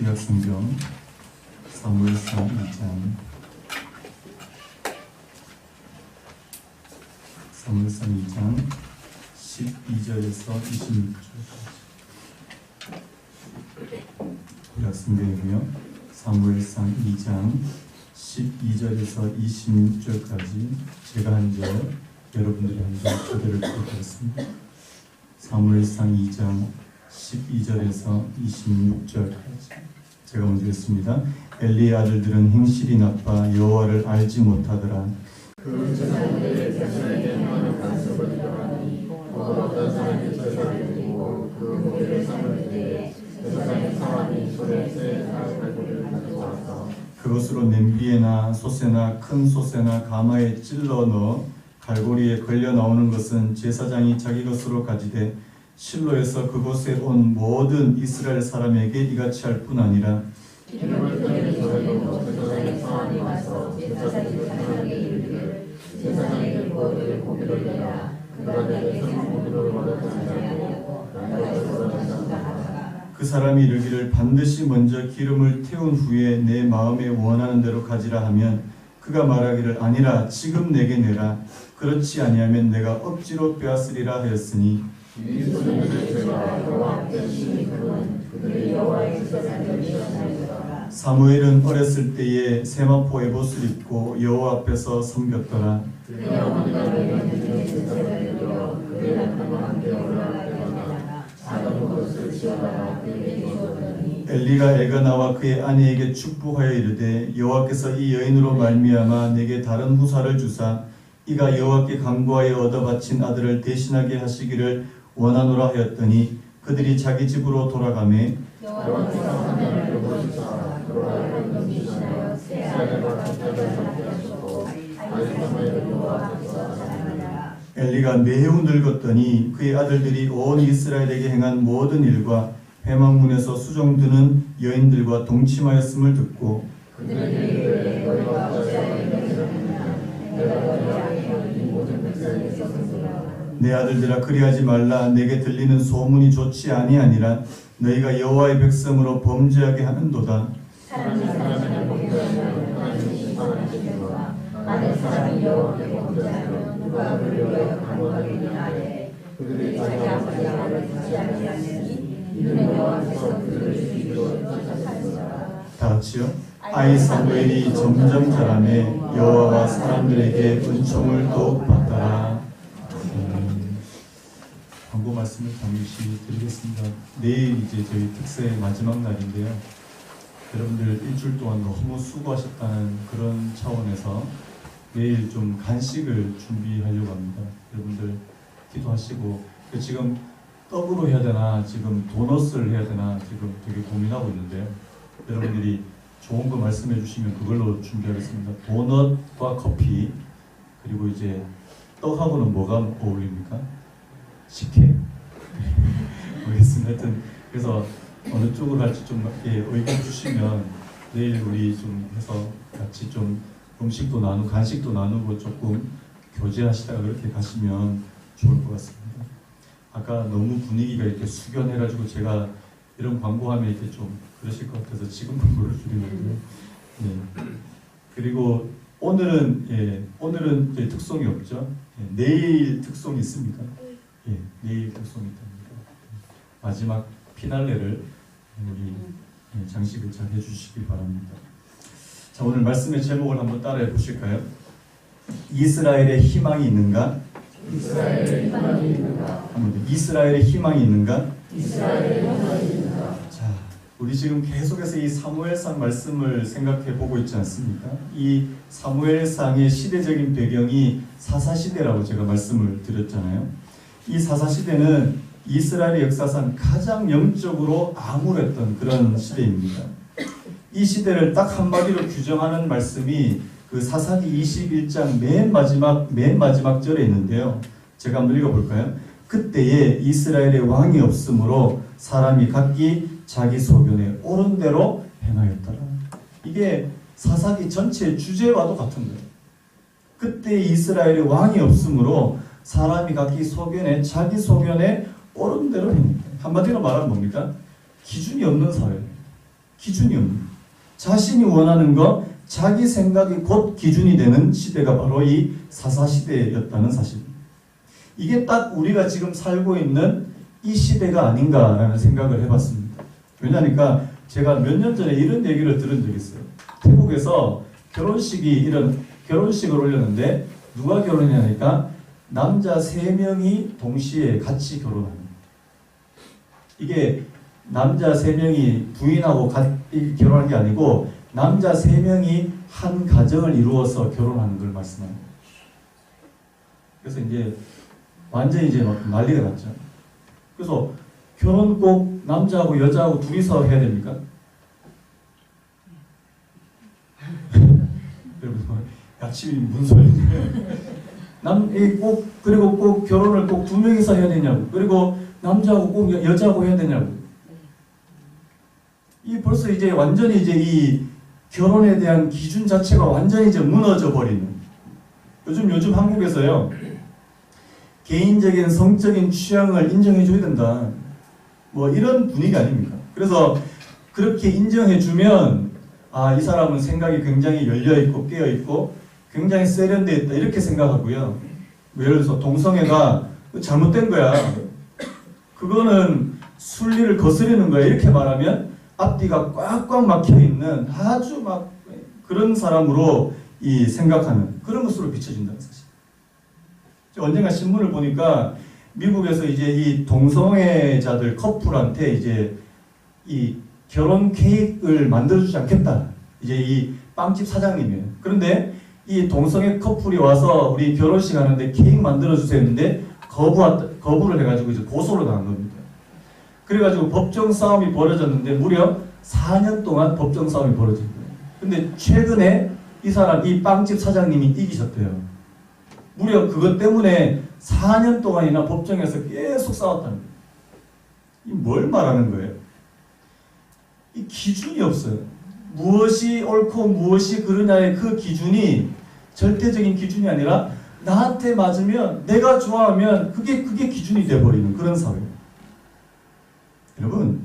구약성경 사무엘상 2장 사무엘상 2장 12절에서 26절까지 구약성경이고요. 사무엘상 2장 12절에서 26절까지 제가 한 절, 여러분들이 한 절 교대를 드리겠습니다. 사무엘상 2장 12절에서 26절까지 제가 먼저 읽습니다. 엘리의 아들들은 행실이 나빠 여호와를 알지 못하더라. 그 제사장들의 자신에게 행하는 간섭을 들어가니 어떤 사람이 제사를 드리고 그 무게를 삼을 때에 제사장의 사람이 손에 새 갈고리를 가져와서 그것으로 냄비에나 솥에나 큰 솥에나 가마에 찔러 넣어 갈고리에 걸려 나오는 것은 제사장이 자기 것으로 가지되 실로에서 그곳에 온 모든 이스라엘 사람에게 이같이 할 뿐 아니라 기름을 끓이는 저에도 제사장의 사람이 와서 제사장에게 이르기를 제사장이 들고 그 고기를 내라 그가 내게 생고기를 얻었지 아니하고 그 사람이 이르기를 반드시 먼저 기름을 태운 후에 내 마음에 원하는 대로 가지라 하면 그가 말하기를 아니라 지금 내게 내라 그렇지 아니하면 내가 억지로 빼앗으리라 하였으니 이 소리를 제가 여호와 앞에 심히 그는 그들이 여호와의 제사장들이었나이다. 사무엘은 어렸을 때에 세마포 에봇을 입고 여호와 앞에서 섬겼더라. 그의 어머니가 그에게 제사를 드려 그의 남편과 함께 올라갈 때마다 작은 그릇을 지어다가 그에게 주었더니 엘리가 애가 나와 그의 아내에게 축복하여 이르되 여호와께서 이 여인으로 말미암아 내게 다른 후사를 주사 이가 여호와께 간구하여 얻어 바친 아들을 대신하게 하시기를 원하노라 하였더니 그들이 자기 집으로 돌아가매 여호와께서 하나님을 여보시사 그로 하여금 능히시나요 새 아들과 같은 살게 하시고 아이 사무엘을 여호와 앞에서 찬양하라. 엘리가 매우 늙었더니 그의 아들들이 온 이스라엘에게 행한 모든 일과 회막문에서 수종드는 여인들과 동침하였음을 듣고 그들에게 이르되 너희가 어찌하여 이렇게 하느냐 내가 너희에게 이 모든 백성에게 썼으므로 내 아들들아 그리하지 말라 내게 들리는 소문이 좋지 아니하니라 너희가 여호와의 백성으로 범죄하게 하는도다. 사람이 사람을 보기로 하면 하나님이 심판하시려니와 만일 사람이 여호와께 범죄하면 누가 그를 위하여 간구하겠느냐 하되 그들이 자기 아버지 아들을 듣지 아니하시니 이는 여호와께서 그들을 죽이기로 쫓아가시더라. 다 같이요. 아이 사무엘이 점점 자라매 여호와가 사람들에게 은총을 더욱 받더라. 광고 말씀을 잠시 드리겠습니다. 내일 이제 저희 특세 마지막 날인데요. 여러분들 일주일 동안 너무 수고하셨다는 그런 차원에서 내일 좀 간식을 준비하려고 합니다. 여러분들 기도하시고 지금 떡으로 해야 되나 지금 도넛을 해야 되나 지금 되게 고민하고 있는데요. 여러분들이 좋은 거 말씀해 주시면 그걸로 준비하겠습니다. 도넛과 커피 그리고 이제 떡하고는 뭐가 어울립니까? 식혜? 모르겠습니다. 하여튼 그래서 어느 쪽으로 할지 좀 의견 주시면 내일 우리 좀 해서 같이 좀 음식도 나누고 간식도 나누고 조금 교제하시다가 그렇게 가시면 좋을 것 같습니다. 아까 너무 분위기가 이렇게 숙연해가지고 제가 이런 광고하면 이렇게 좀 그러실 것 같아서 지금 광고를 줄이는데요. 네. 그리고 오늘은 특송이 없죠. 내일 특송이 있습니까? 예, 내일 특송이 있답니다. 마지막 피날레를 우리 장식을 잘 해주시기 바랍니다. 자, 오늘 말씀의 제목을 한번 따라해 보실까요? 이스라엘의 희망이 있는가? 이스라엘의 희망이 있는가? 한번 더. 이스라엘의 희망이 있는가? 이스라엘의 희망이 있는가? 자, 우리 지금 계속해서 이 사무엘상 말씀을 생각해 보고 있지 않습니까? 이 사무엘상의 시대적인 배경이 사사시대라고 제가 말씀을 드렸잖아요. 이 사사시대는 이스라엘의 역사상 가장 영적으로 암울했던 그런 시대입니다. 이 시대를 딱 한마디로 규정하는 말씀이 그 사사기 21장 맨 마지막 절에 있는데요. 제가 한번 읽어볼까요? 그때에 이스라엘의 왕이 없으므로 사람이 각기 자기 소견에 옳은 대로 행하였더라. 이게 사사기 전체의 주제와도 같은 거예요. 그때 이스라엘의 왕이 없으므로 사람이 각기 소견에 자기 소견에 옳은 대로 행했다. 한마디로 말하면 뭡니까? 기준이 없는 사회. 기준이 없는, 자신이 원하는 거, 자기 생각이 곧 기준이 되는 시대가 바로 이 사사시대였다는 사실입니다. 이게 딱 우리가 지금 살고 있는 이 시대가 아닌가라는 생각을 해봤습니다. 왜냐하니까 제가 몇 년 전에 이런 얘기를 들은 적이 있어요. 태국에서 결혼식을 올렸는데 누가 결혼했냐니까 남자 3명이 동시에 같이 결혼하는 거예요. 이게 남자 3명이 부인하고 결혼한 게 아니고 남자 3명이 한 가정을 이루어서 결혼하는 걸 말씀하는 거예요. 그래서 이제 완전히 이제 막 난리가 났죠. 그래서 결혼 꼭 남자하고 여자하고 둘이서 해야 됩니까? 여러분, 야, 지금 무슨 소리냐? 그리고 꼭 결혼을 꼭 2명이서 해야 되냐고. 그리고 남자하고 꼭 여자하고 해야 되냐고. 이 벌써 이제 완전히 이제 이 결혼에 대한 기준 자체가 완전히 이제 무너져 버리는. 요즘 한국에서요, 개인적인 성적인 취향을 인정해 줘야 된다. 뭐 이런 분위기 아닙니까? 그래서 그렇게 인정해 주면 이 사람은 생각이 굉장히 열려 있고 깨어 있고 굉장히 세련되어 있다 이렇게 생각하고요. 뭐 예를 들어서 동성애가 잘못된 거야. 그거는 순리를 거스르는 거야. 이렇게 말하면 앞뒤가 꽉꽉 막혀 있는 아주 막 그런 사람으로 이 생각하는 그런 것으로 비춰진다는 사실. 언젠가 신문을 보니까 미국에서 이제 이 동성애자들 커플한테 이제 이 결혼 케이크를 만들어주지 않겠다. 이제 이 빵집 사장님이에요. 그런데 이 동성애 커플이 와서 우리 결혼식 하는데 케이크 만들어주세요 했는데 거부를 해가지고 이제 고소를 당한 겁니다. 그래가지고 법정 싸움이 벌어졌는데 무려 4년 동안 법정 싸움이 벌어진 거예요. 근데 최근에 이 빵집 사장님이 이기셨대요. 무려 그것 때문에 4년 동안이나 법정에서 계속 싸웠다는 거예요. 이 뭘 말하는 거예요? 이 기준이 없어요. 무엇이 옳고 무엇이 그르냐의 그 기준이 절대적인 기준이 아니라 나한테 맞으면 내가 좋아하면 그게 기준이 돼버리는 그런 사회예요. 여러분,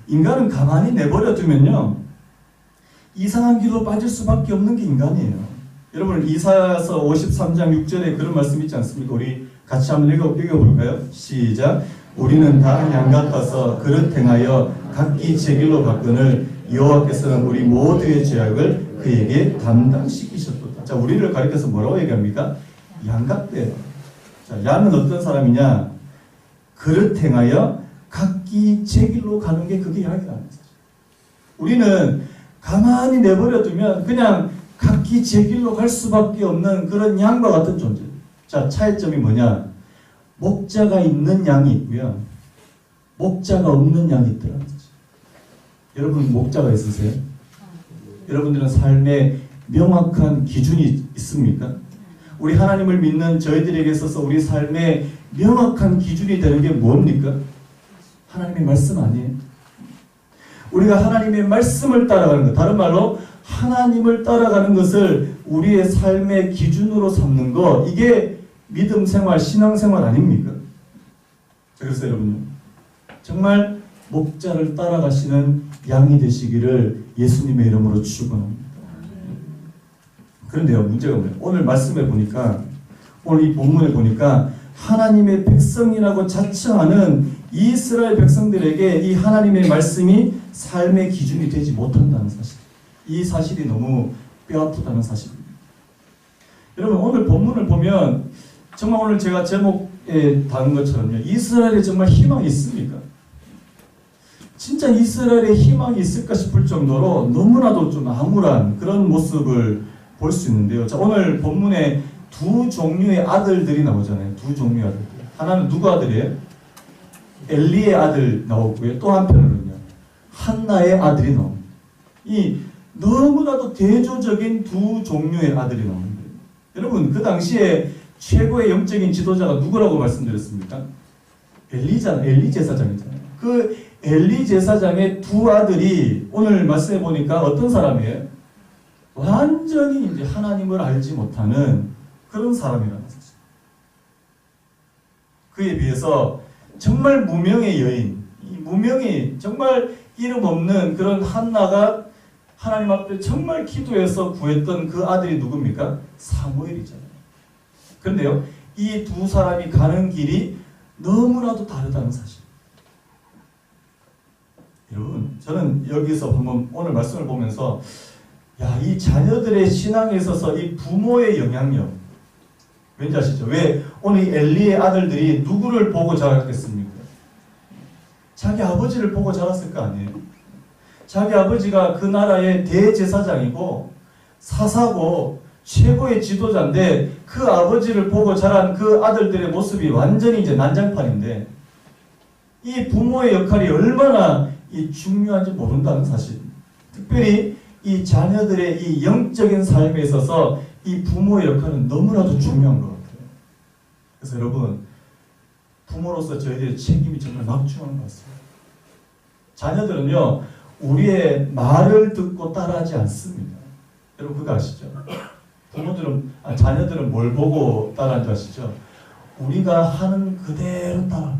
인간은 가만히 내버려 두면요 이상한 길로 빠질 수밖에 없는 게 인간이에요. 여러분, 이사야서 53장 6절에 그런 말씀 있지 않습니까? 우리 같이 한번 읽어볼까요? 시작. 우리는 다 양 같아서 그릇 행하여 각기 제 길로 갔거늘 여호와께서는 우리 모두의 죄악을 그에게 담당시키셨도다. 자, 우리를 가리켜서 뭐라고 얘기합니까? 양 같대요. 자, 양은 어떤 사람이냐? 그릇 행하여 각기 제 길로 가는 게 그게 양이라는 거죠. 우리는 가만히 내버려 두면 그냥 각기 제 길로 갈 수밖에 없는 그런 양과 같은 존재. 자, 차이점이 뭐냐? 목자가 있는 양이 있고요. 목자가 없는 양이 있더라는 거죠. 여러분 목자가 있으세요? 여러분들은 삶에 명확한 기준이 있습니까? 우리 하나님을 믿는 저희들에게 있어서 우리 삶에 명확한 기준이 되는 게 뭡니까? 하나님의 말씀 아니에요? 우리가 하나님의 말씀을 따라가는 것, 다른 말로 하나님을 따라가는 것을 우리의 삶의 기준으로 삼는 것, 이게 믿음 생활, 신앙 생활 아닙니까? 그래서 여러분, 정말 목자를 따라가시는 양이 되시기를 예수님의 이름으로 축원합니다. 그런데요, 문제가 뭐예요? 오늘 말씀에 보니까, 오늘 이 본문에 보니까 하나님의 백성이라고 자처하는 이스라엘 백성들에게 이 하나님의 말씀이 삶의 기준이 되지 못한다는 사실. 이 사실이 너무 뼈아프다는 사실입니다. 여러분, 오늘 본문을 보면 정말 오늘 제가 제목에 담은 것처럼요, 이스라엘에 정말 희망이 있습니까? 진짜 이스라엘에 희망이 있을까 싶을 정도로 너무나도 좀 암울한 그런 모습을 볼 수 있는데요. 자, 오늘 본문에 두 종류의 아들들이 나오잖아요. 두 종류의 아들들. 하나는 누구 아들이에요? 엘리의 아들 나오고요. 또 한편으로는요, 한나의 아들이 나옵니다. 이 너무나도 대조적인 두 종류의 아들이 나옵니다. 여러분, 그 당시에 최고의 영적인 지도자가 누구라고 말씀드렸습니까? 엘리 제사장이잖아요. 그 엘리 제사장의 두 아들이 오늘 말씀해 보니까 어떤 사람이에요? 완전히 이제 하나님을 알지 못하는 그런 사람이라는 사실. 그에 비해서 정말 무명의 여인, 이 무명이 정말 이름 없는 그런 한나가 하나님 앞에 정말 기도해서 구했던 그 아들이 누굽니까? 사무엘이잖아요. 그런데요, 이 두 사람이 가는 길이 너무나도 다르다는 사실. 여러분, 저는 여기서 한번 오늘 말씀을 보면서 이 자녀들의 신앙에 있어서 이 부모의 영향력, 왠지 아시죠? 왜 오늘 이 엘리의 아들들이 누구를 보고 자랐겠습니까? 자기 아버지를 보고 자랐을 거 아니에요. 자기 아버지가 그 나라의 대제사장이고 사사고 최고의 지도자인데 그 아버지를 보고 자란 그 아들들의 모습이 완전히 이제 난장판인데 이 부모의 역할이 얼마나 이 중요한지 모른다는 사실. 특별히 이 자녀들의 이 영적인 삶에 있어서 이 부모의 역할은 너무나도 중요한 것 같아요. 그래서 여러분, 부모로서 저희들의 책임이 정말 막중한 것 같습니다. 자녀들은요, 우리의 말을 듣고 따라하지 않습니다. 여러분 그거 아시죠? 자녀들은 뭘 보고 따라하는 줄 아시죠? 우리가 하는 그대로 따라.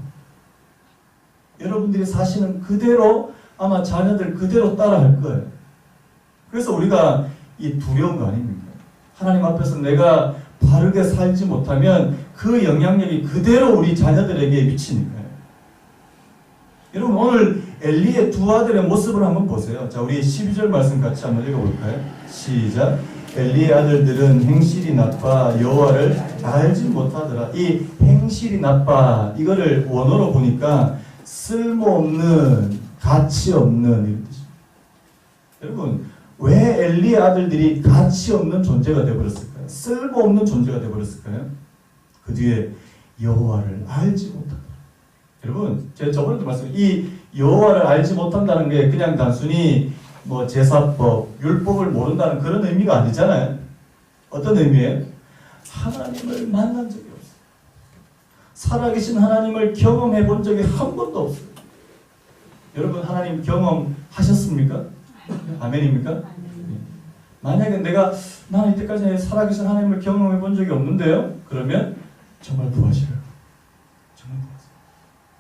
여러분들이 사시는 그대로 아마 자녀들 그대로 따라할 거예요. 그래서 우리가 이 두려운 거 아닙니까? 하나님 앞에서 내가 바르게 살지 못하면 그 영향력이 그대로 우리 자녀들에게 미치니까요. 여러분 오늘 엘리의 두 아들의 모습을 한번 보세요. 자, 우리 12절 말씀 같이 한번 읽어볼까요? 시작. 엘리의 아들들은 행실이 나빠 여호와를 알지 못하더라. 이 행실이 나빠 이거를 원어로 보니까 쓸모없는, 가치 없는 이런 뜻입니다. 여러분 왜 엘리의 아들들이 가치 없는 존재가 되어버렸을까요? 쓸모없는 존재가 되어버렸을까요? 그 뒤에 여호와를 알지 못한다. 여러분 제가 저번에도 말씀드렸어요. 이 여호와를 알지 못한다는 게 그냥 단순히 뭐 제사법, 율법을 모른다는 그런 의미가 아니잖아요. 어떤 의미예요? 하나님을 만난 적이 없어요. 살아계신 하나님을 경험해 본 적이 한 번도 없어요. 여러분 하나님 경험하셨습니까? 아멘입니까? 만약에 나는 이때까지 살아계신 하나님을 경험해 본 적이 없는데요? 그러면 정말 부하시라고. 정말 부하세요.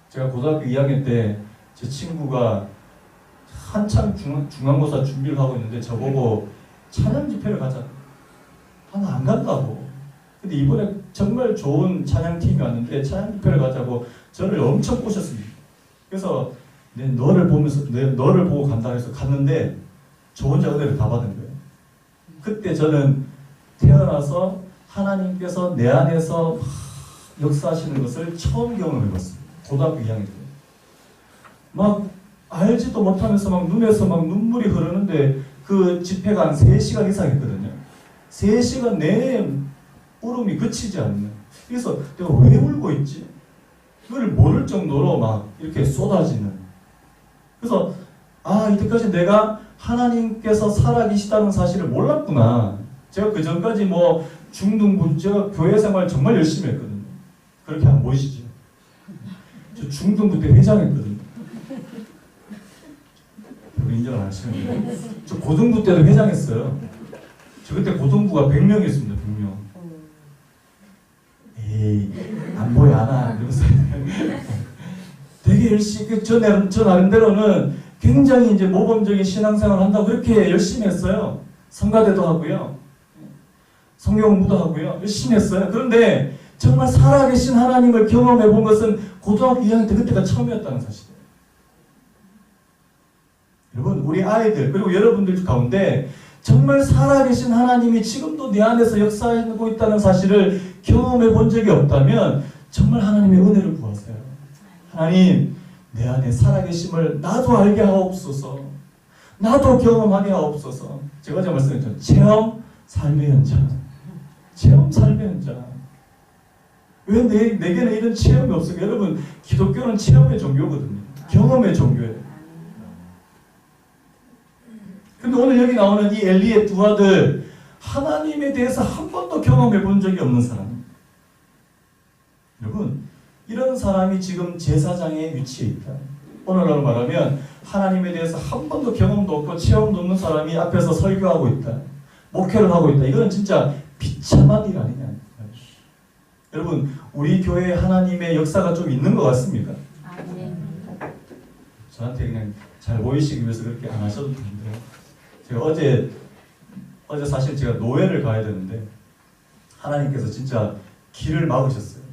제가 고등학교 2학년 때 제 친구가 한참 중간고사 준비를 하고 있는데 저보고 찬양 집회를 가자. 나 안 간다고. 근데 이번에 정말 좋은 찬양팀이 왔는데 찬양 집회를 가자고 저를 엄청 꼬셨습니다. 그래서 너를 보고 간다 해서 갔는데 저 혼자 은혜를 다 받은 거예요. 그때 저는 태어나서 하나님께서 내 안에서 역사하시는 것을 처음 경험해봤습니다. 고등학교 2학년 때. 막 알지도 못하면서 막 눈에서 막 눈물이 흐르는데 그 집회가 한 3시간 이상 했거든요. 3시간 내내 울음이 그치지 않는. 그래서 내가 왜 울고 있지? 그걸 모를 정도로 막 이렇게 쏟아지는. 그래서 이때까지 내가 하나님께서 살아계시다는 사실을 몰랐구나. 제가 그 전까지 뭐 중등부, 제가 교회 생활 정말 열심히 했거든요. 그렇게 안 보이시죠? 저 중등부 때 회장했거든요. 별로 인정 안 하시는데. 저 고등부 때도 회장했어요. 저 그때 고등부가 100명이었습니다. 100명. 에이, 안 보여, 안 와. 이러면서. 되게 열심히, 저 나름대로는 굉장히 이제 모범적인 신앙생활을 한다고 그렇게 열심히 했어요. 성가대도 하고요. 성경 공부도 하고요. 열심히 했어요. 그런데 정말 살아계신 하나님을 경험해 본 것은 고등학교 2학년 때 그때가 처음이었다는 사실이에요. 여러분, 우리 아이들, 그리고 여러분들 가운데 정말 살아계신 하나님이 지금도 내 안에서 역사하고 있다는 사실을 경험해 본 적이 없다면 정말 하나님의 은혜를 구하세요. 하나님, 내 안에 살아계심을 나도 알게 하옵소서. 나도 경험하게 하옵소서. 제가 어제 말씀드렸죠. 체험, 삶의 현장. 체험, 삶의 현장. 왜 내게는 이런 체험이 없을까? 여러분, 기독교는 체험의 종교거든요. 경험의 종교예요. 근데 오늘 여기 나오는 이 엘리의 두 아들, 하나님에 대해서 한 번도 경험해 본 적이 없는 사람. 여러분, 이런 사람이 지금 제사장의 위치에 있다. 오늘날로 말하면 하나님에 대해서 한 번도 경험도 없고 체험도 없는 사람이 앞에서 설교하고 있다. 목회를 하고 있다. 이거는 진짜 비참한 일 아니냐. 여러분, 우리 교회에 하나님의 역사가 좀 있는 것 같습니까? 저한테 그냥 잘 보이시기 위해서 그렇게 안 하셔도 되는데 제가 어제 사실 제가 노회를 가야 되는데 하나님께서 진짜 길을 막으셨어요.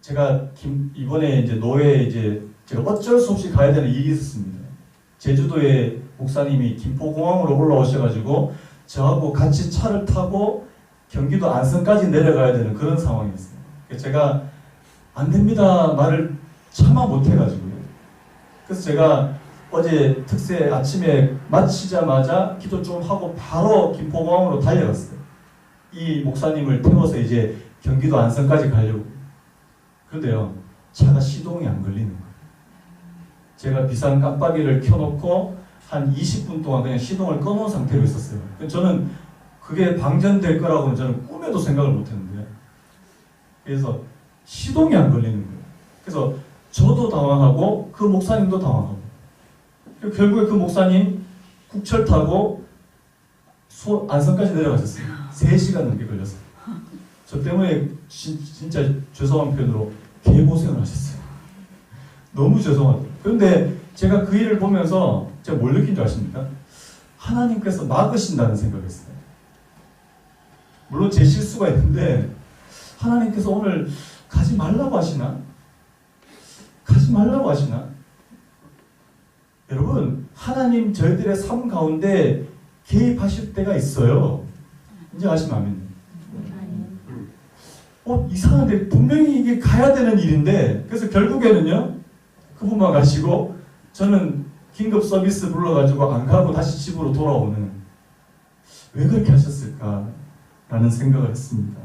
제가 이번에 이제 노회에 이제 제가 어쩔 수 없이 가야 되는 일이 있었습니다. 제주도에 목사님이 김포공항으로 올라오셔가지고 저하고 같이 차를 타고 경기도 안성까지 내려가야 되는 그런 상황이었어요. 제가 안 됩니다 말을 차마 못해가지고요. 그래서 제가 어제 특세 아침에 마치자마자 기도 좀 하고 바로 김포공항으로 달려갔어요. 이 목사님을 태워서 이제 경기도 안성까지 가려고. 그런데요, 차가 시동이 안 걸리는 거예요. 제가 비상 깜빡이를 켜놓고 한 20분 동안 그냥 시동을 꺼놓은 상태로 있었어요. 저는 그게 방전될 거라고는 저는 꿈에도 생각을 못했는데, 그래서 시동이 안 걸리는 거예요. 그래서 저도 당황하고 그 목사님도 당황하고, 결국에 그 목사님 국철 타고 안성까지 내려가셨어요. 3시간 넘게 걸렸어요. 저 때문에 진짜 죄송한 표현으로 개고생을 하셨어요. 너무 죄송하다. 그런데 제가 그 일을 보면서 제가 뭘 느낀 줄 아십니까? 하나님께서 막으신다는 생각을 했어요. 물론 제 실수가 있는데 하나님께서 오늘 가지 말라고 하시나? 가지 말라고 하시나? 여러분, 하나님 저희들의 삶 가운데 개입하실 때가 있어요. 이제 아시면 아멘. 이상한데 분명히 이게 가야 되는 일인데, 그래서 결국에는요 그분만 가시고 저는 긴급 서비스 불러가지고 안 가고 다시 집으로 돌아오는, 왜 그렇게 하셨을까 라는 생각을 했습니다.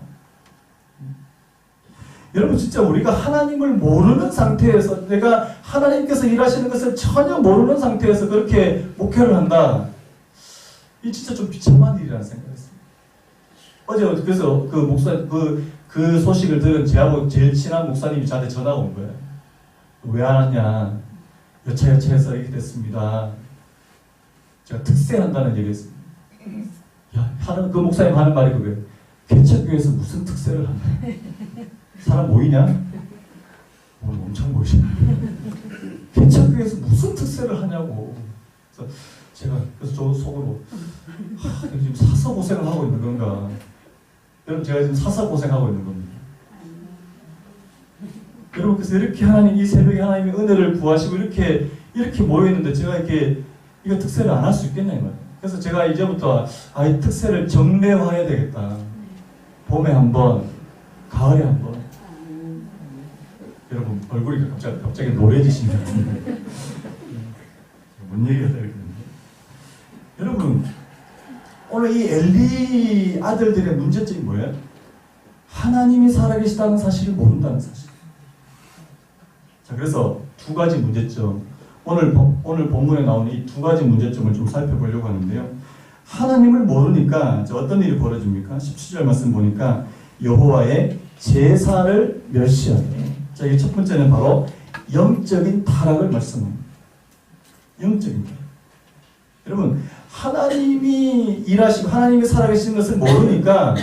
여러분, 진짜 우리가 하나님을 모르는 상태에서, 내가 하나님께서 일하시는 것을 전혀 모르는 상태에서 그렇게 목회를 한다, 이 진짜 좀 비참한 일이라는 생각을 했습니다. 어제 그래서 그 소식을 들은 제하고 제일 친한 목사님이 저한테 전화가 온 거예요. 왜 안 왔냐? 여차여차해서 이렇게 됐습니다. 제가 특세한다는 얘기 했습니다. 그 목사님 하는 말이 그거예요. 개척교회에서 무슨 특세를 하냐? 사람 모이냐? 오늘 엄청 모이시네. 개척교회에서 무슨 특세를 하냐고. 그래서 저 속으로 지금 사서 고생을 하고 있는 건가? 여러분, 제가 지금 사서 고생하고 있는 겁니다. 여러분, 그래서 이렇게 하나님, 이 새벽에 하나님의 은혜를 구하시고 이렇게 모여 있는데 제가 이거 특세를 안 할 수 있겠냐 이 말이에요. 그래서 제가 이제부터 이 특세를 정례화해야 되겠다. 봄에 한번, 가을에 한번. 여러분, 얼굴이 갑자기 노래지신 것 같은데 뭔 얘기가 되겠는데. 여러분, 오늘 이 엘리 아들들의 문제점이 뭐예요? 하나님이 살아계시다는 사실을 모른다는 사실. 자, 그래서 두 가지 문제점, 오늘 본문에 나오는 이 두 가지 문제점을 좀 살펴보려고 하는데요. 하나님을 모르니까 어떤 일이 벌어집니까? 17절 말씀 보니까 여호와의 제사를 멸시하게. 자, 이게 첫 번째는 바로 영적인 타락을 말씀합니다. 영적인 타락. 여러분, 하나님이 일하시고 하나님이 살아계신 것을 모르니까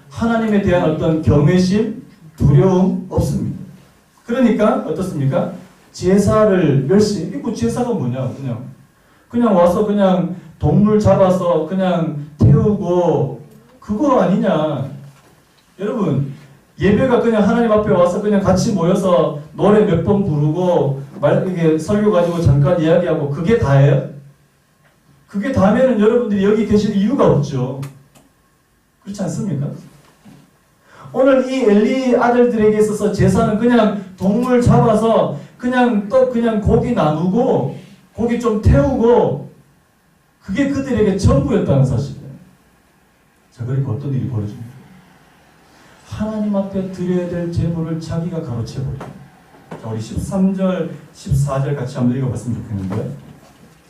하나님에 대한 어떤 경외심, 두려움 없습니다. 그러니까 어떻습니까? 제사를 멸시. 이거 제사가 뭐냐? 그냥 와서 그냥 동물 잡아서 그냥 태우고 그거 아니냐? 여러분, 예배가 그냥 하나님 앞에 와서 그냥 같이 모여서 노래 몇 번 부르고 이게 설교 가지고 잠깐 이야기하고 그게 다예요? 그게 다면은 여러분들이 여기 계실 이유가 없죠. 그렇지 않습니까? 오늘 이 엘리 아들들에게 있어서 제사는 그냥 동물 잡아서 그냥 고기 나누고 고기 좀 태우고 그게 그들에게 전부였다는 사실이에요. 자, 그러니까 어떤 일이 벌어집니까? 하나님 앞에 드려야 될 제물을 자기가 가로채버려요. 자, 우리 13절, 14절 같이 한번 읽어봤으면 좋겠는데,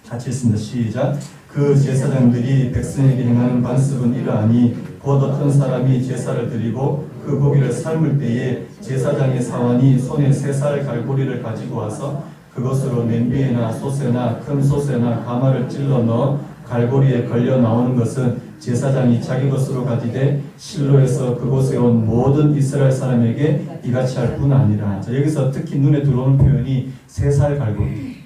같이 읽습니다. 시작. 그 제사장들이 백성에게 행하는 반습은 이러하니 곧 어떤 사람이 제사를 드리고 그 고기를 삶을 때에 제사장의 사환이 손에 3살 갈고리를 가지고 와서 그것으로 냄비에나 솥에나 큰 솥에나 가마를 찔러 넣어 갈고리에 걸려 나오는 것은 제사장이 자기 것으로 가지되 실로에서 그곳에 온 모든 이스라엘 사람에게 이같이 할 뿐 아니라. 자, 여기서 특히 눈에 들어오는 표현이 3살 갈고리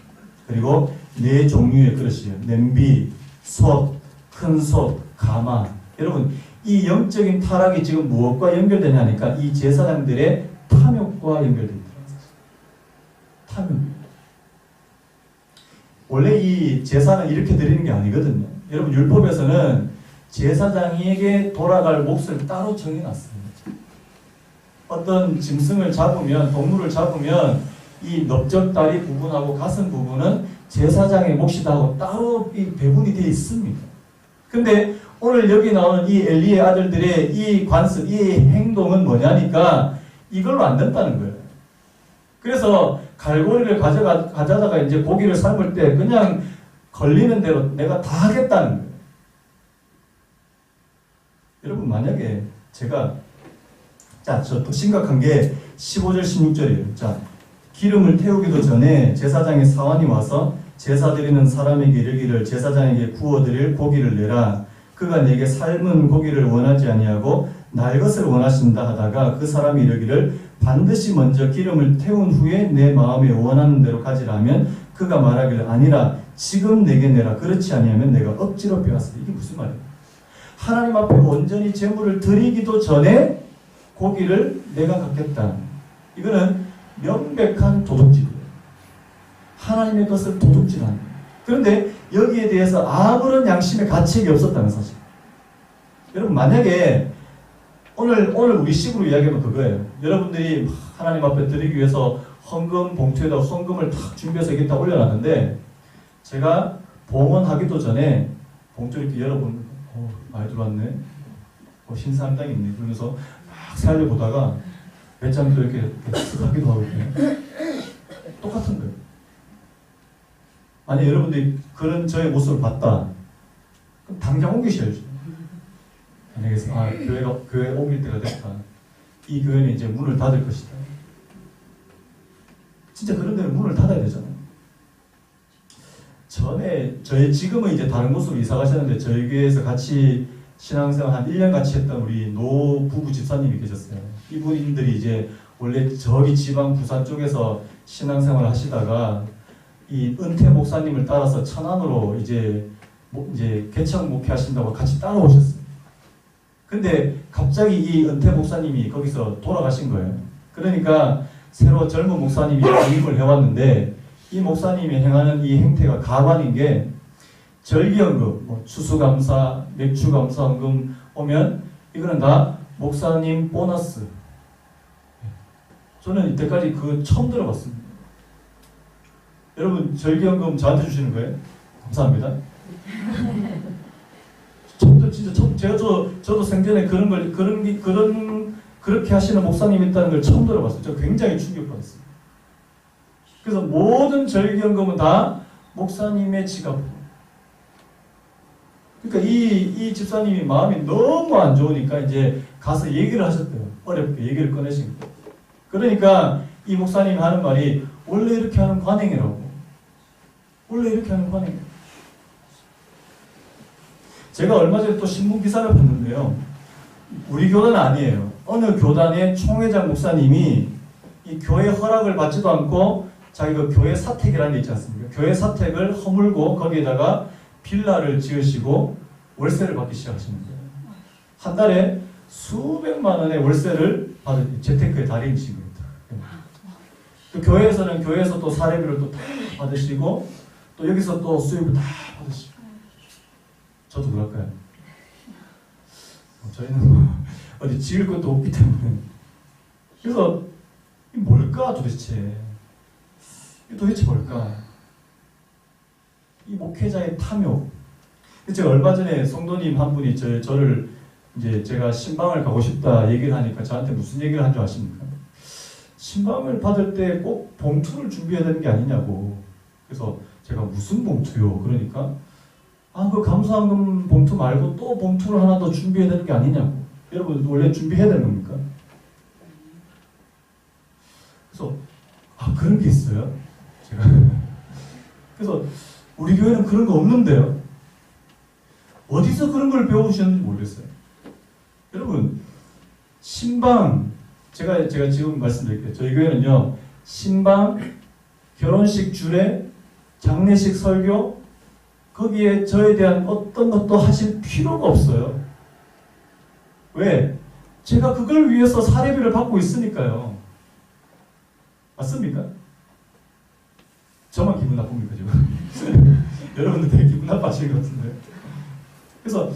그리고 4종류의 그릇이에요. 냄비, 솥, 큰 솥, 가마. 여러분 이 영적인 타락이 지금 무엇과 연결되냐니까 이 제사장들의 탐욕과 연결됩니다. 탐욕. 원래 이 제사는 이렇게 드리는 게 아니거든요. 여러분 율법에서는 제사장에게 돌아갈 몫을 따로 정해놨습니다. 어떤 짐승을 잡으면, 동물을 잡으면 이 넓적다리 부분하고 가슴 부분은 제사장의 몫이다 하고 따로 이 배분이 되어 있습니다. 근데 오늘 여기 나오는 이 엘리의 아들들의 이 관습, 이 행동은 뭐냐니까 이걸로 안 된다는 거예요. 그래서 갈고리를 가져다가 이제 고기를 삶을 때 그냥 걸리는 대로 내가 다 하겠다는 거예요. 여러분 만약에 제가 자, 저 또 심각한 게 15절 16절이에요. 자, 기름을 태우기도 전에 제사장의 사환이 와서 제사 드리는 사람에게 이르기를 제사장에게 구워드릴 고기를 내라. 그가 내게 삶은 고기를 원하지 아니하고 날 것을 원하신다 하다가 그 사람이 이르기를 반드시 먼저 기름을 태운 후에 내 마음에 원하는 대로 가지라면 그가 말하기를 아니라 지금 내게 내라. 그렇지 아니하면 내가 억지로 빼앗으리. 이게 무슨 말이에요? 하나님 앞에 온전히 제물을 드리기도 전에 고기를 내가 갖겠다. 이거는 명백한 도둑질이에요. 하나님의 것을 도둑질하는 거예요. 그런데 여기에 대해서 아무런 양심의 가책이 없었다는 사실. 여러분 만약에 오늘 우리 식으로 이야기하면 그거예요. 여러분들이 하나님 앞에 드리기 위해서 헌금 봉투에다 헌금을 탁 준비해서 이렇게 다 올려놨는데 제가 봉헌하기도 전에 봉투 이렇게 열어보는 많이 들어왔네. 신사한 땅이 있네. 그러면서 막 살려보다가 배짱도 이렇게 하기도 하고 이렇게 똑같은 거예요. 만약 여러분들이 그런 저의 모습을 봤다. 그럼 당장 옮기셔야죠. 만약에 교회 옮길 때가 됐다. 이 교회는 이제 문을 닫을 것이다. 진짜 그런 데는 문을 닫아야 되잖아요. 지금은 이제 다른 곳으로 이사 가셨는데 저희 교회에서 같이 신앙생활 한 1년 같이 했던 우리 노 부부 집사님이 계셨어요. 이분들이 이제 원래 저기 지방 부산 쪽에서 신앙생활을 하시다가 이 은퇴 목사님을 따라서 천안으로 이제 개척 목회하신다고 같이 따라오셨어요. 근데 갑자기 이 은퇴 목사님이 거기서 돌아가신 거예요. 그러니까 새로 젊은 목사님이 영입을 해왔는데 이 목사님이 행하는 이 행태가 가관인 게 절기연금, 추수감사, 맥주감사헌금 오면 이거는 다 목사님 보너스. 저는 이때까지 그거 처음 들어봤습니다. 여러분 절기연금 저한테 주시는 거예요? 감사합니다. 저도 생전에 그렇게 하시는 목사님이 있다는 걸 처음 들어봤어요. 저 굉장히 충격받았어요. 그래서 모든 절기연금은 다 목사님의 지갑으로. 그러니까 이 집사님이 마음이 너무 안 좋으니까 이제 가서 얘기를 하셨대요. 어렵게 얘기를 꺼내신 거예요. 그러니까 이 목사님이 하는 말이 원래 이렇게 하는 관행이라고. 원래 이렇게 하는 관행이에요. 제가 얼마 전에 또 신문 기사를 봤는데요. 우리 교단은 아니에요. 어느 교단의 총회장 목사님이 이 교회 허락을 받지도 않고 자기가 교회 사택이라는 게 있지 않습니까? 교회 사택을 허물고 거기에다가 빌라를 지으시고 월세를 받기 시작하시는 거예요. 한 달에 수백만 원의 월세를 받은 재테크의 달인이신 겁니다. 또 교회에서는 교회에서 또 사례비를 또 다 받으시고 또 여기서 또 수입을 다 받으시고. 저도 그럴까요? 저희는 어디 지을 것도 없기 때문에. 그래서 이 뭘까 도대체? 이 도대체 뭘까? 이 목회자의 탐욕. 제가 얼마 전에 성도님 한 분이 저를 이제 제가 신방을 가고 싶다 얘기를 하니까 저한테 무슨 얘기를 한 줄 아십니까? 신방을 받을 때 꼭 봉투를 준비해야 되는 게 아니냐고. 그래서 제가 무슨 봉투요? 그러니까 그 감사헌금 봉투 말고 또 봉투를 하나 더 준비해야 되는 게 아니냐고. 여러분 원래 준비해야 되는 겁니까? 그래서 그런 게 있어요? 제가 그래서 우리 교회는 그런 거 없는데요. 어디서 그런 걸 배우셨는지 모르겠어요. 여러분, 신방, 제가 지금 말씀드릴게요. 저희 교회는요, 신방, 결혼식 주례, 장례식 설교, 거기에 저에 대한 어떤 것도 하실 필요가 없어요. 왜? 제가 그걸 위해서 사례비를 받고 있으니까요. 맞습니까? 저만 기분 나쁩니까, 지금? 여러분들 되게 기분 나빠하시는 것 같은데. 그래서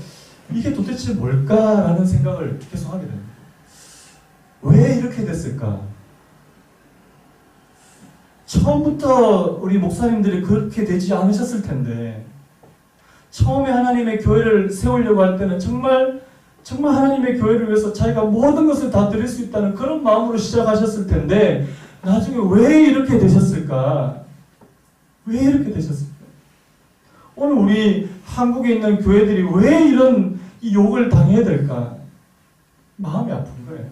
이게 도대체 뭘까라는 생각을 계속 하게 됩니다. 왜 이렇게 됐을까? 처음부터 우리 목사님들이 그렇게 되지 않으셨을 텐데, 처음에 하나님의 교회를 세우려고 할 때는 정말 하나님의 교회를 위해서 자기가 모든 것을 다 드릴 수 있다는 그런 마음으로 시작하셨을 텐데, 나중에 왜 이렇게 되셨을까? 왜 이렇게 되셨을까? 오늘 우리 한국에 있는 교회들이 왜 이런 이 욕을 당해야 될까? 마음이 아픈 거예요.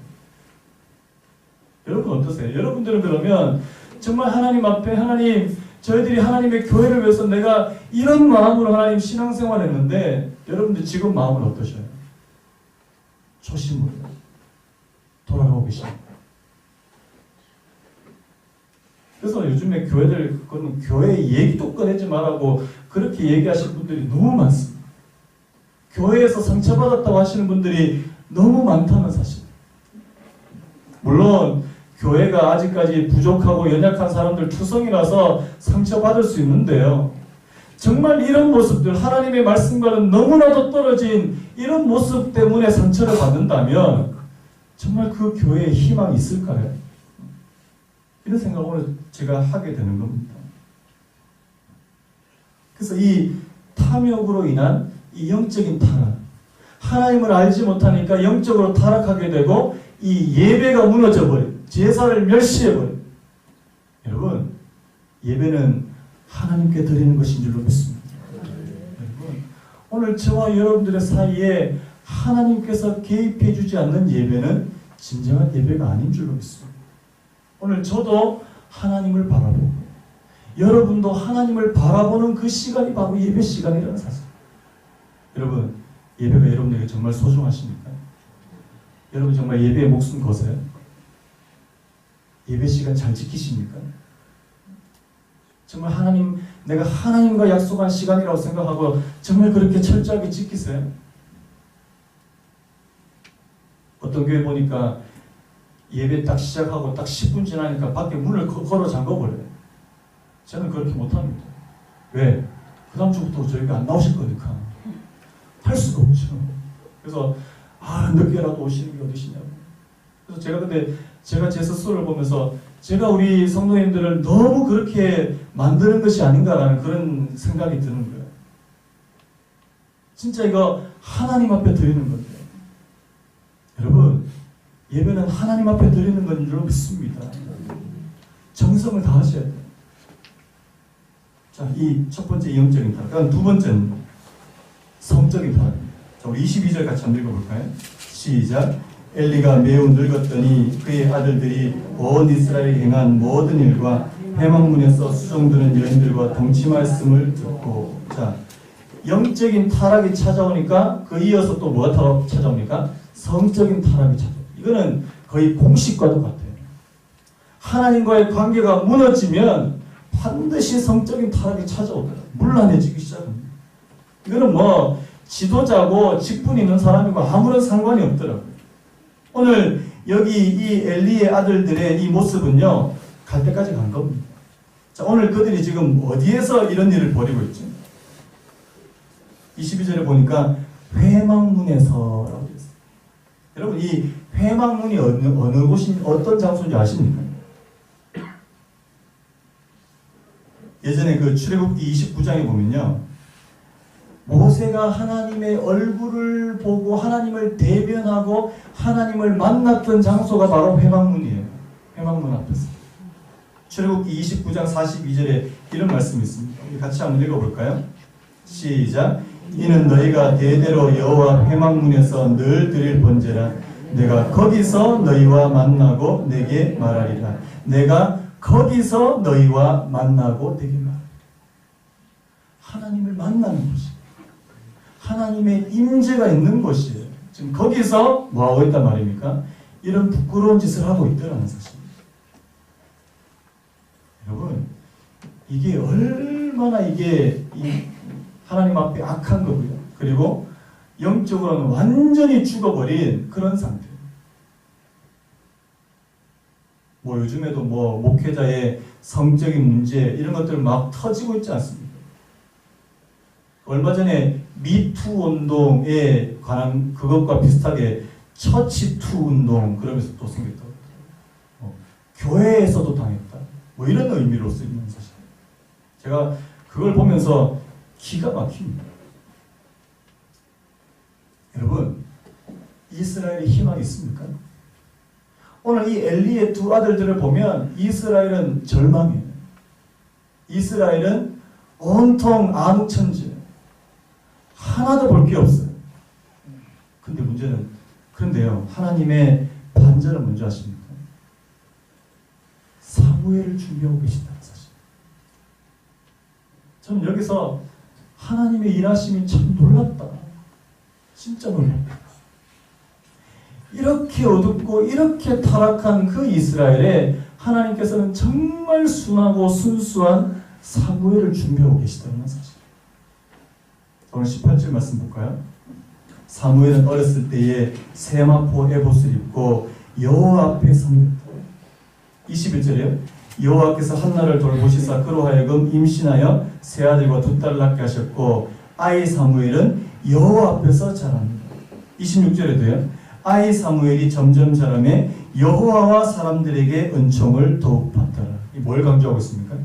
여러분 어떠세요? 여러분들은 그러면 정말 하나님 앞에 하나님, 저희들이 하나님의 교회를 위해서 내가 이런 마음으로 하나님 신앙생활 했는데, 여러분들 지금 마음은 어떠셔요? 초심으로 돌아가고 계십니다. 그래서 요즘에 교회들, 그거는 교회 얘기도 꺼내지 말라고 그렇게 얘기하시는 분들이 너무 많습니다. 교회에서 상처받았다고 하시는 분들이 너무 많다는 사실. 물론 교회가 아직까지 부족하고 연약한 사람들 투성이라서 상처받을 수 있는데요. 정말 이런 모습들, 하나님의 말씀과는 너무나도 떨어진 이런 모습 때문에 상처를 받는다면 정말 그 교회에 희망이 있을까요? 이런 생각을 오늘 제가 하게 되는 겁니다. 그래서 이 탐욕으로 인한 이 영적인 타락, 하나님을 알지 못하니까 영적으로 타락하게 되고 이 예배가 무너져버린, 제사를 멸시해버린. 여러분, 예배는 하나님께 드리는 것인 줄로 믿습니다. 여러분, 오늘 저와 여러분들의 사이에 하나님께서 개입해 주지 않는 예배는 진정한 예배가 아닌 줄로 믿습니다. 오늘 저도 하나님을 바라보고 여러분도 하나님을 바라보는 그 시간이 바로 예배 시간이라는 사실. 여러분, 예배가 여러분에게 정말 소중하십니까? 여러분 정말 예배에 목숨 거세요? 예배 시간 잘 지키십니까? 정말 하나님, 내가 하나님과 약속한 시간이라고 생각하고 정말 그렇게 철저하게 지키세요? 어떤 교회 보니까 예배 딱 시작하고 딱 10분 지나니까 밖에 문을 걸어 잠궈버려요. 저는 그렇게 못합니다. 왜? 그 다음 주부터 저희가 안 나오실 거니까. 할 수가 없죠. 그래서 늦게라도 오시는 게 어디시냐고. 그래서 제가 제 스스로를 보면서 제가 우리 성도님들을 너무 그렇게 만드는 것이 아닌가라는 그런 생각이 드는 거예요. 진짜 이거 하나님 앞에 드리는 건데. 여러분, 예배는 하나님 앞에 드리는 건 줄 믿습니다. 정성을 다하셔야 돼요. 자, 이 첫 번째 영적인 타락. 그럼 두 번째는 성적인 타락입니다. 자, 우리 22절 같이 한번 읽어볼까요? 시작. 엘리가 매우 늙었더니 그의 아들들이 온 이스라엘에 행한 모든 일과 회막문에서 수종드는 여인들과 동침하였음을 듣고. 자, 영적인 타락이 찾아오니까 그 이어서 또 뭐가 찾아옵니까? 성적인 타락이 찾아옵니다. 이거는 거의 공식과도 같아요. 하나님과의 관계가 무너지면 반드시 성적인 타락이 찾아오더라고요. 문란해지기 시작합니다. 이거는 뭐 지도자고 직분 있는 사람이고 아무런 상관이 없더라고요. 오늘 여기 이 엘리의 아들들의 이 모습은요, 갈 때까지 간 겁니다. 자, 오늘 그들이 지금 어디에서 이런 일을 벌이고 있죠? 22절에 보니까 회막문에서라고 되어 있어요. 여러분, 이 회막문이 어느 곳인, 어떤 장소인지 아십니까? 예전에 그 출애굽기 29장에 보면요, 모세가 하나님의 얼굴을 보고 하나님을 대변하고 하나님을 만났던 장소가 바로 회막문이에요. 회막문 앞에서. 출애굽기 29장 42절에 이런 말씀이 있습니다. 우리 같이 한번 읽어볼까요? 시작. 이는 너희가 대대로 여호와 회막문에서 늘 드릴 번제라. 내가 거기서 너희와 만나고 내게 말하리라. 내가 거기서 너희와 만나고 내게 말하리라. 하나님을 만나는 곳이. 하나님의 임재가 있는 곳이에요. 지금 거기서 뭐하고 있단 말입니까? 이런 부끄러운 짓을 하고 있더라는 사실입니다. 여러분, 이게 얼마나 이게 하나님 앞에 악한 거고요. 그리고 영적으로는 완전히 죽어버린 그런 상태예요. 뭐 요즘에도 뭐 목회자의 성적인 문제 이런 것들 막 터지고 있지 않습니까? 얼마 전에 미투 운동에 관한 그것과 비슷하게 처치투 운동 그러면서 또 생겼다고. 교회에서도 당했다. 뭐 이런 의미로 쓰이는 사실. 제가 그걸 보면서 기가 막힙니다. 여러분, 이스라엘에 희망이 있습니까? 오늘 이 엘리의 두 아들들을 보면 이스라엘은 절망이에요. 이스라엘은 온통 암흑천지. 하나도 볼 게 없어요. 근데 문제는 그런데요. 하나님의 반전을 먼저 하십니까? 사무엘을 준비하고 계신다는 사실. 저는 여기서 하나님의 일하심이 참 놀랍다. 진짜 놀랍다. 이렇게 어둡고 이렇게 타락한 그 이스라엘에 하나님께서는 정말 순하고 순수한 사무엘을 준비하고 계시다는 사실. 오늘 18절 말씀 볼까요? 사무엘은 어렸을 때에 세마포 에봇을 입고 여호와 앞에 섭니다. 21절이에요. 여호와께서 한나를 돌보시사 그로 하여금 임신하여 세 아들과 두 딸을 낳게 하셨고 아이 사무엘은 여호와 앞에서 자랍니다. 26절에도요. 아이 사무엘이 점점 자라매 여호와와 사람들에게 은총을 더욱 받더라. 뭘 강조하고 있습니까?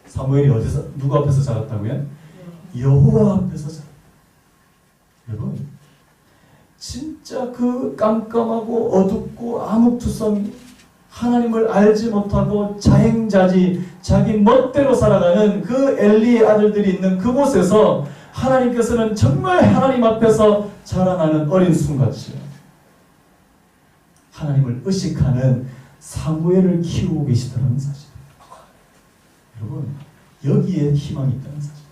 사무엘이 어디서 누구 앞에서 자랐다고요? 여호와 앞에서 자랐다. 여러분, 진짜 그 깜깜하고 어둡고 암흑투성 하나님을 알지 못하고 자행자지 자기 멋대로 살아가는 그 엘리의 아들들이 있는 그곳에서 하나님께서는 정말 하나님 앞에서 자라나는 어린 순같이 하나님을 의식하는 사무엘을 키우고 계시다는 사실. 여러분, 여기에 희망이 있다는 사실.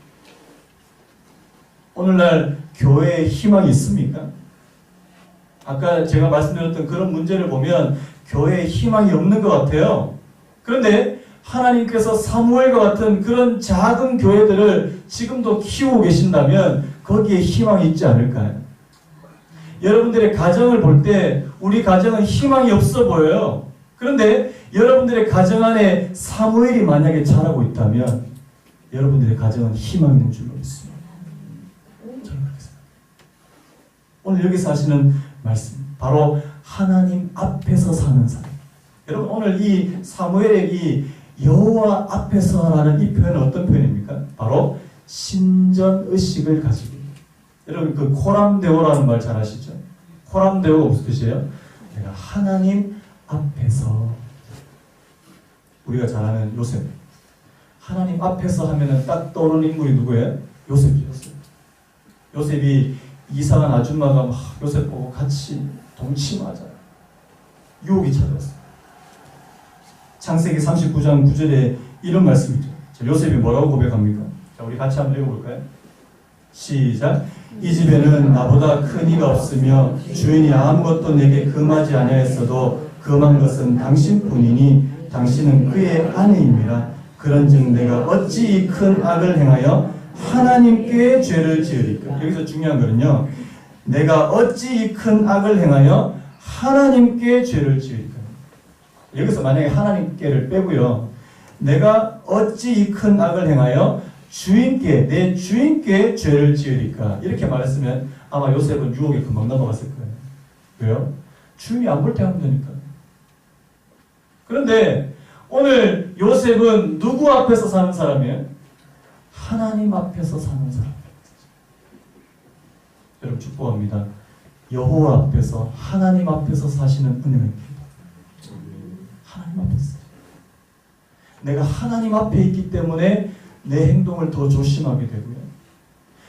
오늘날 교회에 희망이 있습니까? 아까 제가 말씀드렸던 그런 문제를 보면 교회에 희망이 없는 것 같아요. 그런데 하나님께서 사무엘과 같은 그런 작은 교회들을 지금도 키우고 계신다면 거기에 희망이 있지 않을까요? 여러분들의 가정을 볼 때 우리 가정은 희망이 없어 보여요. 그런데 여러분들의 가정 안에 사무엘이 만약에 자라고 있다면 여러분들의 가정은 희망이 있는 줄로 믿습니다. 저는 그렇게 생각합니다. 오늘 여기서 하시는 말씀, 바로 하나님 앞에서 사는 사람. 여러분, 오늘 이 사무엘의 이 여호와 앞에서라는 이 표현은 어떤 표현입니까? 바로 신전의식을 가지고. 여러분, 그 코람데오라는 말 잘 아시죠? 코람데오가 무슨 뜻이에요? 내가 하나님 앞에서. 우리가 잘 아는 요셉. 하나님 앞에서 하면은 딱 떠오르는 인물이 누구예요? 요셉이었어요. 요셉이 이상한 아줌마가 막 요셉 보고 같이 동침하자. 유혹이 찾아왔어요. 창세기 39장 9절에 이런 말씀이죠. 자, 요셉이 뭐라고 고백합니까? 자, 우리 같이 한번 읽어볼까요? 시작. 이 집에는 나보다 큰 이가 없으며 주인이 아무것도 내게 금하지 아니하였어도 금한 것은 당신뿐이니 당신은 그의 아내임이라. 그런즉 내가 어찌 이 큰 악을 행하여 하나님께 죄를 지으리까. 여기서 중요한 거는요, 내가 어찌 이 큰 악을 행하여 하나님께 죄를 지으리까. 여기서 만약에 하나님께를 빼고요, 내가 어찌 이 큰 악을 행하여 주인께, 내 주인께 죄를 지으리까. 이렇게 말했으면 아마 요셉은 유혹에 금방 넘어갔을 거예요. 왜요? 주인이 안 볼 때 하면 되니까. 그런데 오늘 요셉은 누구 앞에서 사는 사람이에요? 하나님 앞에서 사는 사람. 여러분, 축복합니다. 여호와 앞에서, 하나님 앞에서 사시는 은혜입니다. 하나님 앞에서. 내가 하나님 앞에 있기 때문에 내 행동을 더 조심하게 되고요.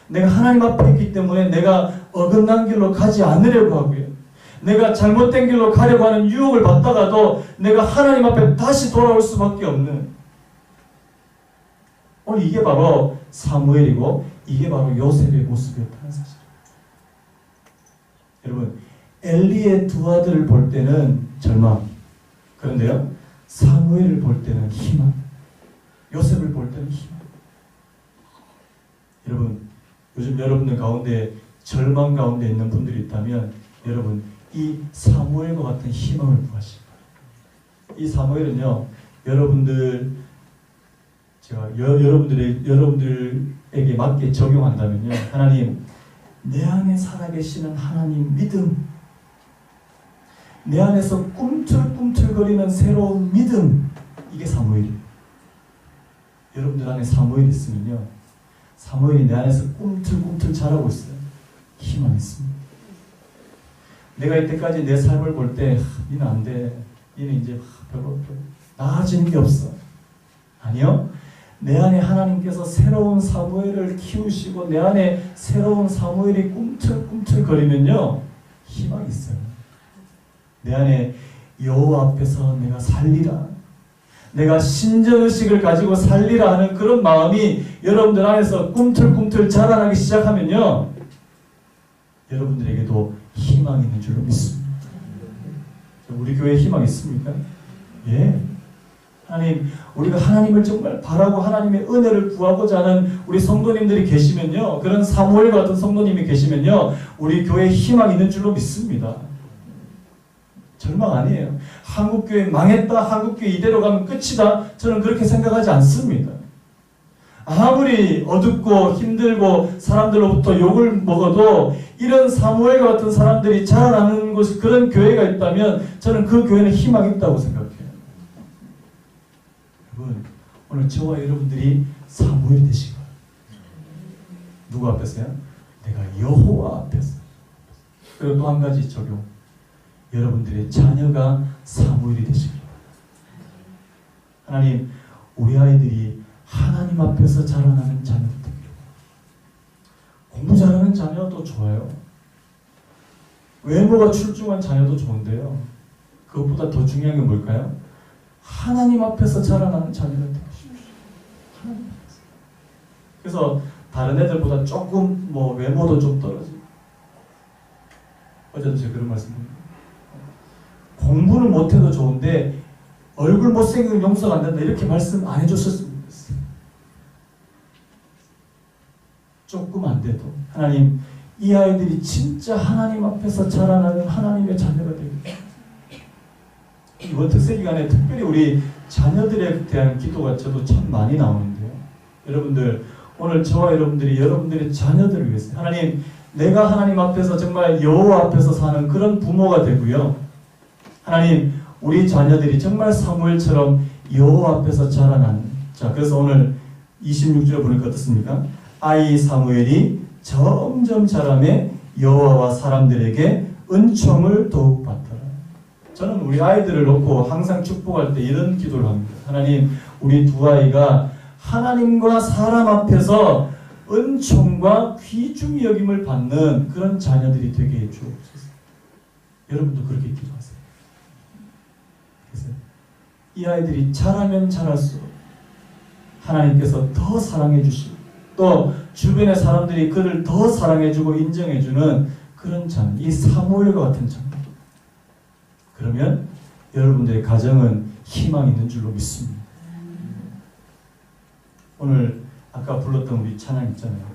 내가 하나님 앞에 있기 때문에 내가 어긋난 길로 가지 않으려고 하고요. 내가 잘못된 길로 가려고 하는 유혹을 받다가도 내가 하나님 앞에 다시 돌아올 수밖에 없는, 오늘 이게 바로 사무엘이고 이게 바로 요셉의 모습이었다는 사실. 여러분, 엘리의 두 아들을 볼 때는 절망. 그런데요, 사무엘을 볼 때는 희망. 요셉을 볼 때는 희망. 여러분, 요즘 여러분들 가운데 절망 가운데 있는 분들이 있다면 여러분, 이 사무엘과 같은 희망을 구하시기 바랍니다. 이 사무엘은요, 여러분들 제가 여러분들에게 맞게 적용한다면요, 하나님, 내 안에 살아계시는 하나님 믿음, 내 안에서 꿈틀꿈틀거리는 새로운 믿음, 이게 사무엘이에요. 여러분들 안에 사무엘이 있으면요, 사무엘이 내 안에서 꿈틀꿈틀 자라고 있어요. 희망이 있습니다. 내가 이때까지 내 삶을 볼 때, 니는 안 돼, 니는 이제 별로 나아지는 게 없어. 아니요, 내 안에 하나님께서 새로운 사무엘을 키우시고 내 안에 새로운 사무엘이 꿈틀꿈틀거리면요, 희망이 있어요. 내 안에 여호와 앞에서 내가 살리라, 내가 신정의식을 가지고 살리라 하는 그런 마음이 여러분들 안에서 꿈틀꿈틀 자라나기 시작하면요, 여러분들에게도 희망이 있는 줄로 믿습니다. 우리 교회에 희망이 있습니까? 예. 하나님, 우리가 하나님을 정말 바라고 하나님의 은혜를 구하고자 하는 우리 성도님들이 계시면요, 그런 사무엘 같은 성도님이 계시면요, 우리 교회에 희망이 있는 줄로 믿습니다. 절망 아니에요. 한국교회 망했다, 한국교회 이대로 가면 끝이다, 저는 그렇게 생각하지 않습니다. 아무리 어둡고 힘들고 사람들로부터 욕을 먹어도 이런 사무엘과 같은 사람들이 자라나는 곳, 그런 교회가 있다면 저는 그 교회는 희망이 있다고 생각해요. 여러분, 오늘 저와 여러분들이 사무엘이 되시고, 누구 앞에서요? 내가 여호와 앞에서. 그리고 또 한 가지 적용, 여러분들의 자녀가 사무엘이 되시기 바랍니다. 하나님, 우리 아이들이 하나님 앞에서 자라나는 자녀들 되기를. 공부 잘하는 자녀도 좋아요. 외모가 출중한 자녀도 좋은데요, 그것보다 더 중요한 게 뭘까요? 하나님 앞에서 자라나는 자녀가 되고 싶어요. 하나님 앞에서. 그래서 다른 애들보다 조금 외모도 좀 떨어지고, 어제도 제가 그런 말씀드렸는데, 공부는 못해도 좋은데 얼굴 못생기면 용서가 안 된다, 이렇게 말씀 안 해줬었으면 좋겠어요. 조금 안 돼도 하나님, 이 아이들이 진짜 하나님 앞에서 자라나는 하나님의 자녀가 되겠다. 이번 특세 기간에 특별히 우리 자녀들에 대한 기도가 저도 참 많이 나오는데요, 여러분들, 오늘 저와 여러분들이 여러분들의 자녀들을 위해서, 하나님, 내가 하나님 앞에서 정말 여호와 앞에서 사는 그런 부모가 되고요, 하나님, 우리 자녀들이 정말 사무엘처럼 여호와 앞에서 자라나는, 자, 그래서 오늘 26절에 보니까 어떻습니까? 아이 사무엘이 점점 자라매 여호와와 사람들에게 은총을 더욱 받더라. 저는 우리 아이들을 놓고 항상 축복할 때 이런 기도를 합니다. 하나님, 우리 두 아이가 하나님과 사람 앞에서 은총과 귀중히 여김을 받는 그런 자녀들이 되게 해 주옵소서. 여러분도 그렇게 기도하세요. 그래서 이 아이들이 자라면 자랄수록 하나님께서 더 사랑해 주시고, 또 주변의 사람들이 그를 더 사랑해주고 인정해주는 그런 자녀, 이 사무엘과 같은 자녀. 그러면 여러분들의 가정은 희망이 있는 줄로 믿습니다. 오늘 아까 불렀던 우리 찬양 있잖아요.